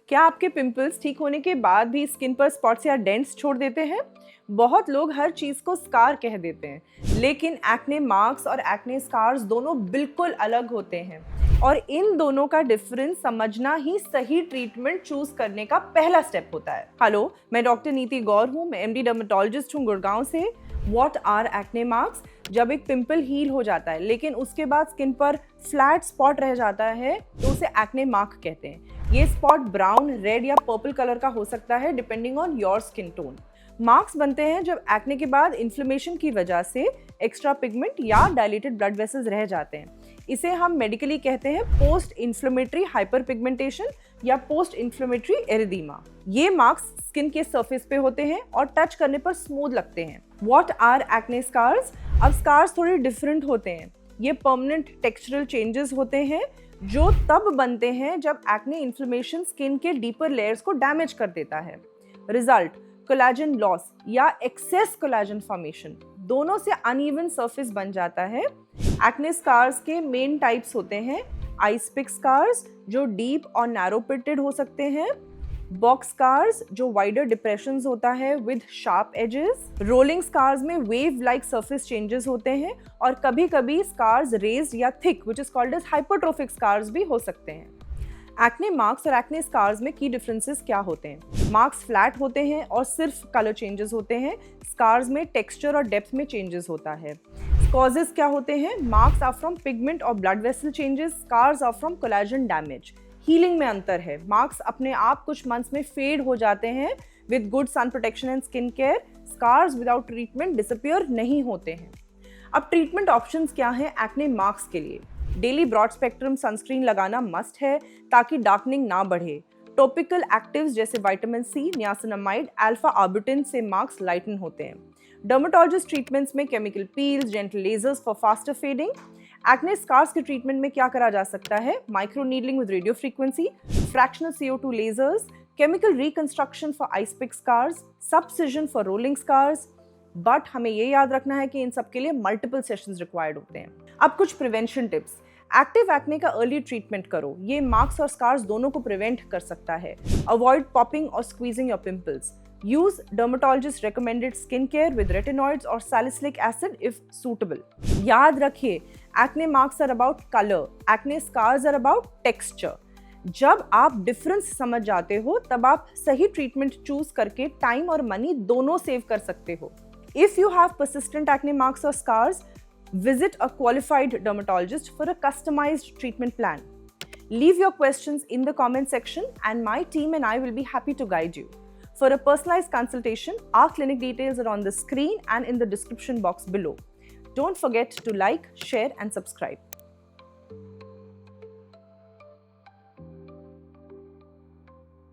क्या आपके पिंपल्स ठीक होने के बाद भी स्किन पर स्पॉट्स या डेंट्स छोड़ देते हैं? बहुत लोग हर चीज को स्कार कह देते हैं, लेकिन एक्ने मार्क्स और एक्ने स्कार्स दोनों बिल्कुल अलग होते हैं और इन दोनों का डिफरेंस समझना ही सही ट्रीटमेंट चूज करने का पहला स्टेप होता है। हेलो, मैं डॉक्टर नीति गौर हूँ। मैं एमडी डर्मेटोलॉजिस्ट हूँ गुड़गांव से। What are acne marks? जब एक पिंपल हील हो जाता है लेकिन उसके बाद स्किन पर फ्लैट स्पॉट रह जाता है तो उसे एक्ने मार्क कहते हैं। ये स्पॉट ब्राउन, रेड या पर्पल कलर का हो सकता है depending on your skin tone. Marks बनते हैं जब एक्ने के बाद इन्फ्लेमेशन की वजह से एक्स्ट्रा पिगमेंट या डायलेटेड ब्लड वेसल्स रह जाते हैं। इसे हम मेडिकली कहते हैं पोस्ट इन्फ्लेमेटरी हाइपरपिगमेंटेशन या पोस्ट इन्फ्लेमेटरी एरिदीमा। ये मार्क्स स्किन के सरफेस पे होते हैं और टच करने पर स्मूथ लगते हैं। What are acne scars? अब स्कार्स थोड़े डिफरेंट होते हैं। ये परमानेंट टेक्सचरल चेंजेस होते हैं जो तब बनते हैं जब एक्ने इन्फ्लेमेशन स्किन के डीपर लेयर्स को डैमेज कर देता है। रिजल्ट कोलेजन लॉस या एक्सेस कोलेजन फॉर्मेशन, दोनों से अनइवन सरफेस बन जाता है। एक्ने स्कार्स के मेन टाइप्स होते हैं आइस पिक स्कार्स जो डीप और नैरो पिटेड हो सकते हैं, बॉक्स स्कार्स जो वाइडर डिप्रेशंस होता है with sharp edges, rolling scars में वेव लाइक सरफेस चेंजेस होते हैं और कभी-कभी स्कार्स रेज्ड या thick which is called as hypertrophic scars भी हो सकते हैं। एक्ने मार्क्स और एक्ने स्कार्स में की डिफरेंसेस क्या होते हैं? मार्क्स फ्लैट होते हैं और सिर्फ कलर चेंजेस होते हैं। स्कार्स में टेक्सचर और डेप्थ में चेंजेस होता है। कॉजेस क्या होते हैं? मार्क्स आर फ्रॉम पिगमेंट और blood vessel changes, scars are from collagen damage. Healing में अंतर है। मार्क्स अपने आप कुछ मंथ्स में फेड हो जाते हैं with good sun protection and skin care. Scars without treatment disappear नहीं होते हैं। अब ट्रीटमेंट ऑप्शंस क्या हैं एक्ने मार्क्स के लिए? डेली ब्रॉड स्पेक्ट्रम सनस्क्रीन लगाना मस्ट है ताकि डार्कनिंग ना बढ़े। टॉपिकल एक्टिव्स जैसे vitamin C, niacinamide, alpha arbutin से मार्क्स लाइटन होते हैं। डर्मेटोलॉजिस्ट ट्रीटमेंट्स में chemical peels, gentle lasers for faster fading. Acne scars के ट्रीटमेंट में क्या करा जा सकता है? Micro needling with radio frequency, fractional CO2 lasers, chemical reconstruction for ice pick scars, subcision for rolling scars. But हमें ये याद रखना है कि इन सब के लिए मल्टीपल सेशंस रिक्वायर्ड होते हैं। अब कुछ प्रिवेंशन टिप्स। एक्टिव एक्ने का अर्ली ट्रीटमेंट करो। ये मार्क्स और स्कार्स दोनों को प्रिवेंट कर सकता है। अवॉइड पॉपिंग और squeezing your pimples. Use dermatologist recommended skin care with retinoids और सैलिसिलिक एसिड इफ सूटेबल। याद रखिए, acne marks are about colour, acne scars are about texture. जब आप डिफरेंस समझ जाते हो तब आप सही ट्रीटमेंट चूज करके टाइम और मनी दोनों सेव कर सकते हो। If you have persistent acne marks or scars, visit a qualified dermatologist for a customized treatment plan. Leave your questions in the comment section and my team and I will be happy to guide you. For a personalized consultation, our clinic details are on the screen and in the description box below. Don't forget to like, share and subscribe.